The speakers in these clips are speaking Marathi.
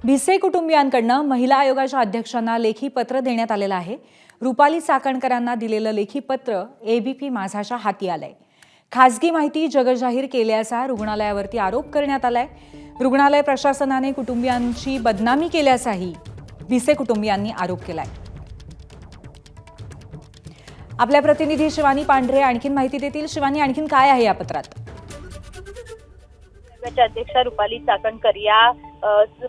भिसे कुटुंबियांकडून महिला आयोगाच्या अध्यक्षांना लेखी पत्र देण्यात आलेलं आहे। रुपाली चाकणकरांना दिलेलं लेखी पत्र एबीपी माझाच्या हाती आलंय। खासगी माहिती जगजाहीर केल्याचा रुग्णालयावरती आरोप करण्यात आलाय। रुग्णालय प्रशासनाने कुटुंबियांची बदनामी केल्याचाही भिसे कुटुंबियांनी आरोप केलाय। आपल्या प्रतिनिधी शिवानी पांढरे आणखीन माहिती देतील। शिवानी, आणखीन काय आहे या पत्रात? अध्यक्ष रुपाली चाकणकर या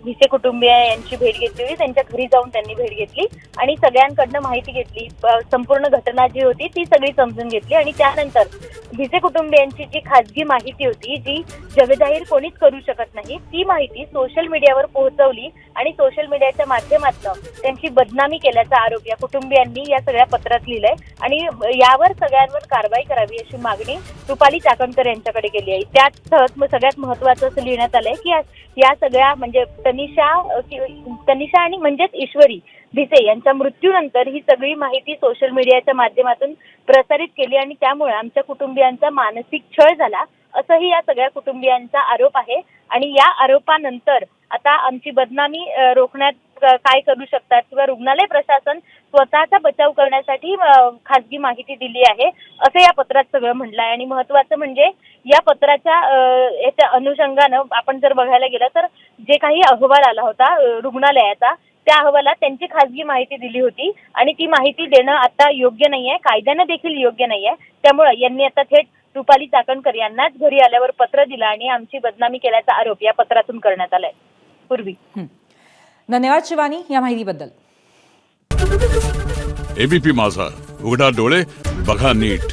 भिसे कुटुंबीय यांची भेट घेतली होती। त्यांच्या घरी जाऊन त्यांनी भेट घेतली आणि सगळ्यांकडनं माहिती घेतली। संपूर्ण घटना जी होती ती सगळी समजून घेतली आणि त्यानंतर भिसे कुटुंबियांची जी खासगी माहिती होती, जी जगजाहीर कोणीच करू शकत नाही, ती माहिती सोशल मीडियावर पोहोचवली आणि सोशल मीडियाच्या माध्यमातून त्यांची बदनामी केल्याचा आरोप या कुटुंबियांनी या सगळ्या पत्रात लिहिलाय आणि यावर सगळ्यांवर कारवाई करावी अशी मागणी रुपाली चाकणकर यांच्याकडे केली आहे। त्यात सगळ्यात महत्त्वाचं असं लिहिण्यात आलंय की या सगळ्या म्हणजे तनिषा आणि म्हणजेच ईश्वरी भिसे यांच्या मृत्यूनंतर ही सगळी माहिती सोशल मीडियाच्या माध्यमातून प्रसारित केली आणि त्यामुळे आमच्या कुटुंबियांचा मानसिक छळ झाला असंही या सगळ्या कुटुंबियांचा आरोप आहे। आणि या आरोपानंतर आता आमची बदनामी रोखण्यात काय करू शकतात किंवा रुग्णालय प्रशासन स्वतःचा बचाव करण्यासाठी खासगी माहिती दिली आहे असं या पत्रात सगळं म्हटलं आहे। आणि महत्त्वाचं म्हणजे या पत्राच्या याच्या अनुषंगानं आपण जर बघायला गेलं तर जे काही अहवाल आला होता रुग्णालयाचा, त्या अहवालात त्यांची खासगी माहिती दिली होती आणि ती माहिती देणं आता योग्य नाहीये, कायद्यानं देखील योग्य नाहीये। त्यामुळे यांनी आता थेट रुपाली चाकणकर यांनाच घरी आल्यावर पत्र दिलं आणि आमची बदनामी केल्याचा आरोप या पत्रातून करण्यात आलाय। पूर्वी धन्यवाद शिवानी या माहितीबद्दल। एबीपी माझा, उघडा डोळे बघा नीट।